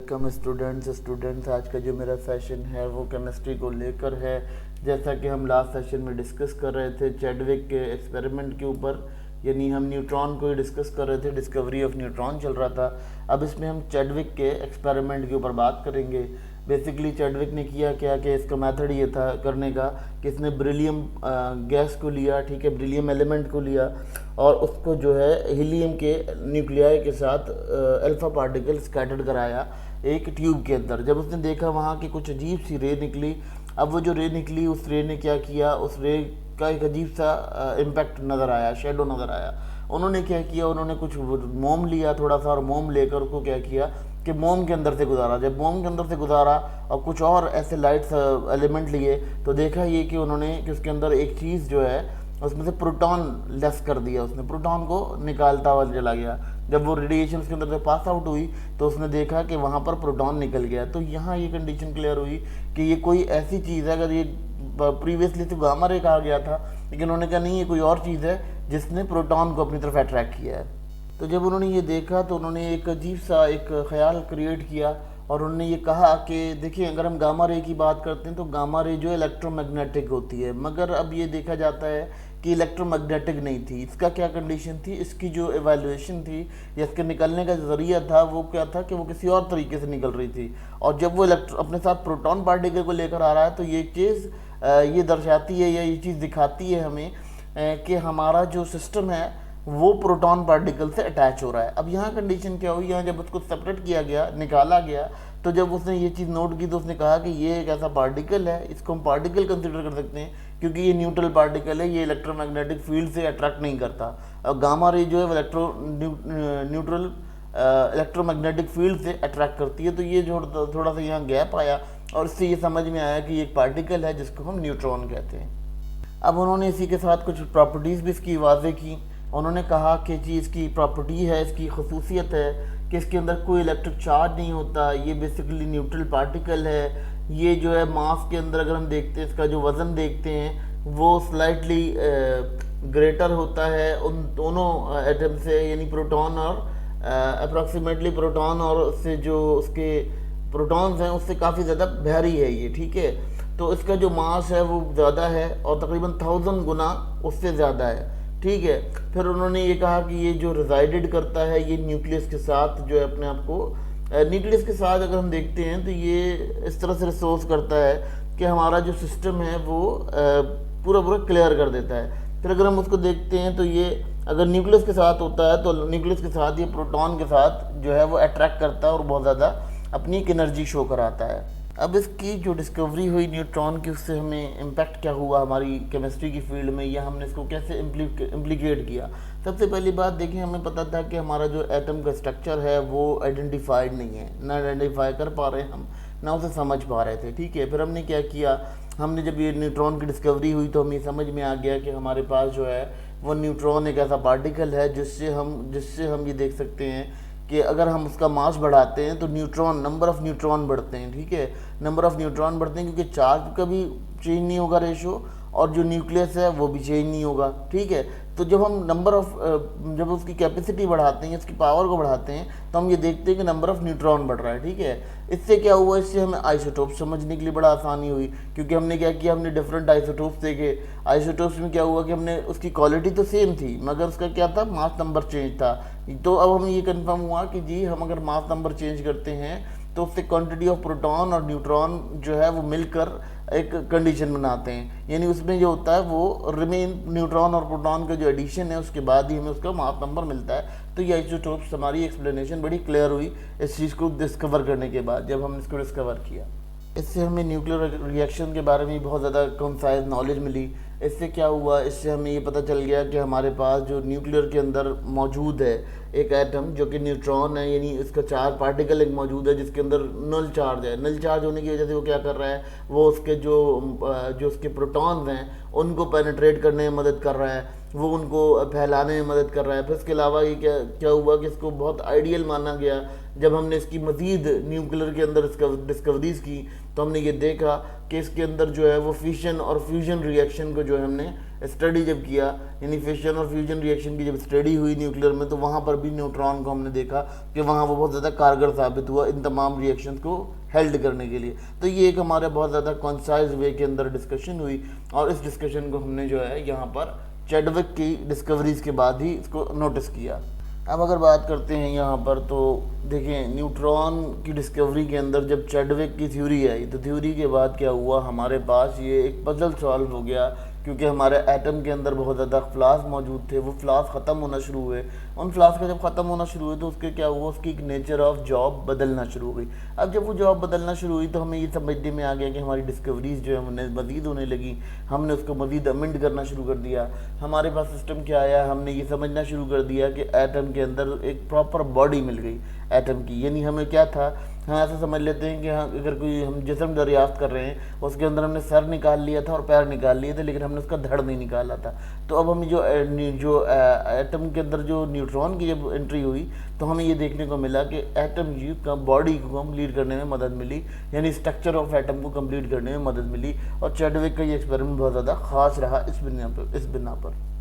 Welcome students, आज का जो मेरा सेशन है वो केमिस्ट्री को लेकर है। जैसा कि हम लास्ट सेशन में डिस्कस कर रहे थे चैडविक के एक्सपेरिमेंट के ऊपर, यानी हम न्यूट्रॉन को ही डिस्कस कर रहे थे, डिस्कवरी ऑफ न्यूट्रॉन चल रहा था। अब इसमें हम चैडविक के एक्सपेरिमेंट के ऊपर बात करेंगे। बेसिकली चैडविक ने किया क्या कि इसका मेथड ये था करने का कि इसने ब्रिलियम गैस को लिया, ठीक है, ब्रिलियम एलिमेंट को लिया और उसको जो है हीलियम के न्यूक्लियाई के साथ अल्फा पार्टिकल स्कैटर्ड कराया एक ट्यूब के अंदर। जब उसने देखा वहाँ की कुछ अजीब सी रे निकली। अब वो जो रे निकली उस रे ने क्या किया, उस रे का एक अजीब सा इम्पैक्ट नज़र आया, शेडो नज़र आया। उन्होंने क्या किया, उन्होंने कुछ मोम लिया थोड़ा सा और मोम लेकर उसको क्या किया कि मोम के अंदर से गुजारा। जब मोम के अंदर से गुजारा और कुछ और ऐसे लाइट्स एलिमेंट लिए तो देखा ये कि उन्होंने कि उसके अंदर एक चीज़ जो है उसमें से प्रोटॉन लेस कर दिया, उसने प्रोटॉन को निकालता हुआ चला गया। जब वो रेडिएशन उसके अंदर से पास आउट हुई तो उसने देखा कि वहाँ पर प्रोटॉन निकल गया। तो यहाँ ये कंडीशन क्लियर हुई कि ये कोई ऐसी चीज़ है, अगर ये प्रीवियसली तो गामा रे कहा गया था, लेकिन उन्होंने कहा नहीं ये कोई और चीज़ है जिसने प्रोटॉन को अपनी तरफ अट्रैक्ट किया है। तो जब उन्होंने ये देखा तो उन्होंने एक अजीब सा एक ख्याल क्रिएट किया और उन्होंने ये कहा कि देखिए अगर हम गामा रे की बात करते हैं तो गामा रे जो इलेक्ट्रोमैग्नेटिक होती है, मगर अब ये देखा जाता है कि इलेक्ट्रोमैग्नेटिक नहीं थी। इसका क्या कंडीशन थी, इसकी जो एवेल्यूएशन थी या इसके निकलने का जरिया था वो क्या था कि वो किसी और तरीके से निकल रही थी। और जब वो अपने साथ प्रोटॉन पार्टिकल को लेकर आ रहा है तो ये चीज़ ये दर्शाती है या ये चीज़ दिखाती है हमें कि हमारा जो सिस्टम है वो प्रोटॉन पार्टिकल से अटैच हो रहा है। अब यहाँ कंडीशन क्या हुई, यहाँ जब उसको सेपरेट किया गया, निकाला गया, तो जब उसने ये चीज़ नोट की तो उसने कहा कि ये एक ऐसा पार्टिकल है, इसको हम पार्टिकल कंसिडर कर सकते हैं क्योंकि ये न्यूट्रल पार्टिकल है, ये इलेक्ट्रोमैग्नेटिक फील्ड से अट्रैक्ट नहीं करता। और गामा रे जो है वो न्यूट्रल इलेक्ट्रोमैग्नेटिक फील्ड से अट्रैक्ट करती है। तो ये जो थोड़ा सा यहाँ गैप आया और इससे ये समझ में आया कि ये एक पार्टिकल है जिसको हम न्यूट्रॉन कहते हैं। अब उन्होंने इसी के साथ कुछ प्रॉपर्टीज़ भी इसकी वाजे की। उन्होंने कहा कि जी इसकी प्रॉपर्टी है, इसकी खसूसियत है कि इसके अंदर कोई इलेक्ट्रिक चार्ज नहीं होता, ये बेसिकली न्यूट्रल पार्टिकल है। ये जो है मास के अंदर अगर हम देखते हैं इसका जो वज़न देखते हैं वो स्लाइटली ग्रेटर होता है उन दोनों एटम से, यानी प्रोटॉन और अप्रॉक्सीमेटली प्रोटॉन और उससे जो उसके प्रोटॉन्स हैं उससे काफ़ी ज़्यादा भारी है ये, ठीक है। तो इसका जो मास है वो ज़्यादा है और तकरीबन 1000 गुना उससे ज़्यादा है, ठीक है। फिर उन्होंने ये कहा कि ये जो रिजाइडेड करता है ये न्यूक्लियस के साथ जो है अपने आप को न्यूक्लियस के साथ अगर हम देखते हैं तो ये इस तरह से रिसोर्स करता है कि हमारा जो सिस्टम है वो पूरा पूरा क्लियर कर देता है। फिर अगर हम उसको देखते हैं तो ये अगर न्यूक्लियस के साथ होता है तो न्यूक्लियस के साथ ये प्रोटॉन के साथ जो है वो अट्रैक्ट करता है और बहुत ज़्यादा अपनी एक एनर्जी शो कराता है। अब इसकी जो डिस्कवरी हुई न्यूट्रॉन की, उससे हमें इम्पैक्ट क्या हुआ हमारी केमिस्ट्री की फील्ड में, या हमने इसको कैसे इम्प्लीकेट किया। सबसे पहली बात देखिए, हमें पता था कि हमारा जो एटम का स्ट्रक्चर है वो आइडेंटिफाइड नहीं है, ना आइडेंटिफाई कर पा रहे हम, ना उसे समझ पा रहे थे, ठीक है। फिर हमने क्या किया, हमने जब ये न्यूट्रॉन की डिस्कवरी हुई तो हमें समझ में आ गया कि हमारे पास जो है वो न्यूट्रॉन एक ऐसा पार्टिकल है जिससे हम ये देख सकते हैं कि अगर हम उसका मास बढ़ाते हैं तो नंबर ऑफ़ न्यूट्रॉन बढ़ते हैं, ठीक है। नंबर ऑफ़ न्यूट्रॉन बढ़ते हैं क्योंकि चार्ज का भी चेंज नहीं होगा रेशो, और जो न्यूक्लियस है वो भी चेंज नहीं होगा, ठीक है। तो जब हम जब उसकी कैपेसिटी बढ़ाते हैं, उसकी पावर को बढ़ाते हैं, तो हम ये देखते हैं कि नंबर ऑफ़ न्यूट्रॉन बढ़ रहा है, ठीक है। इससे क्या हुआ, इससे हमें आइसोटोप समझने के लिए बड़ा आसानी हुई, क्योंकि हमने क्या किया, हमने डिफरेंट आइसोटोप्स देखे। आइसोटोप्स में क्या हुआ कि हमने उसकी क्वालिटी तो सेम थी मगर उसका क्या था, मास नंबर चेंज था। तो अब हमें ये कंफर्म हुआ कि जी हम अगर मास नंबर चेंज करते हैं तो उससे क्वांटिटी ऑफ प्रोटॉन और न्यूट्रॉन जो है वो मिलकर एक कंडीशन बनाते हैं, यानी उसमें जो होता है वो रिमेन न्यूट्रॉन और प्रोटॉन का जो एडिशन है उसके बाद ही हमें उसका मास नंबर मिलता है। तो ये आइसोटोप्स हमारी एक्सप्लेनेशन बड़ी क्लियर हुई इस चीज़ को डिस्कवर करने के बाद, जब हमने इसको डिस्कवर किया। इससे हमें न्यूक्लियर रिएक्शन के बारे में बहुत ज़्यादा कंसाइज नॉलेज मिली। इससे क्या हुआ, इससे हमें ये पता चल गया कि हमारे पास जो न्यूक्लियर के अंदर मौजूद है एक एटम जो कि न्यूट्रॉन है, यानी इसका चार पार्टिकल एक मौजूद है जिसके अंदर नल चार्ज है। नल चार्ज होने की वजह से वो क्या कर रहा है, वो उसके जो उसके प्रोटॉन्स हैं उनको पेनिट्रेट करने में मदद कर रहा है, वो उनको फैलाने में मदद कर रहा है। फिर इसके अलावा ये क्या हुआ कि इसको बहुत आइडियल माना गया। जब हमने इसकी मज़ीद न्यूक्लियर के अंदर डिस्कवरीज की तो हमने ये देखा कि इसके अंदर जो है वो फिशन और फ्यूजन रिएक्शन को जो है हमने स्टडी जब किया, यानी फिशन और फ्यूजन रिएक्शन की जब स्टडी हुई न्यूक्लियर में, तो वहाँ पर भी न्यूट्रॉन को हमने देखा कि वहाँ वो बहुत ज़्यादा कारगर साबित हुआ इन तमाम रिएक्शंस को हेल्ड करने के लिए। तो ये एक हमारे बहुत ज़्यादा कॉन्साइज वे के अंदर डिस्कशन हुई, और इस डिस्कशन को हमने जो है यहाँ पर चैडविक की डिस्कवरीज के बाद ही इसको नोटिस किया। अब अगर बात करते हैं यहाँ पर, तो देखिए न्यूट्रॉन की डिस्कवरी के अंदर जब चैडविक की थ्योरी आई, तो थ्योरी के बाद क्या हुआ, हमारे पास ये एक पजल सॉल्व हो गया, क्योंकि हमारे एटम के अंदर बहुत ज़्यादा फ्लास मौजूद थे, वो फ्लास ख़त्म होना शुरू हुए। उन फ्लास का जब ख़त्म होना शुरू हुए तो उसके क्या हुआ, उसकी एक नेचर ऑफ जॉब बदलना शुरू हो गई। अब जब वो जॉब बदलना शुरू हुई तो हमें ये समझने में आ गया कि हमारी डिस्कवरीज जो है उन्हें मज़ीद होने लगी, हमने उसको मज़ीद अमेंड करना शुरू कर दिया। हमारे पास सिस्टम क्या आया, हमने ये समझना शुरू कर दिया कि एटम के अंदर एक प्रॉपर बॉडी मिल गई एटम की। यानी हमें क्या था, हम ऐसा समझ लेते हैं कि हाँ, अगर कोई हम जिस्म दरियाफ्त कर रहे हैं, उसके अंदर हमने सर निकाल लिया था और पैर निकाल लिए थे, लेकिन हमने उसका धड़ नहीं निकाला था। तो अब हमें जो एटम के अंदर जो न्यूट्रॉन की जब एंट्री हुई, तो हमें ये देखने को मिला कि एटम की बॉडी को कंप्लीट करने में मदद मिली, यानी स्ट्रक्चर ऑफ एटम को कंप्लीट करने में मदद मिली। और चैडविक का ये एक्सपेरिमेंट बहुत ज़्यादा ख़ास रहा इस बिना पर।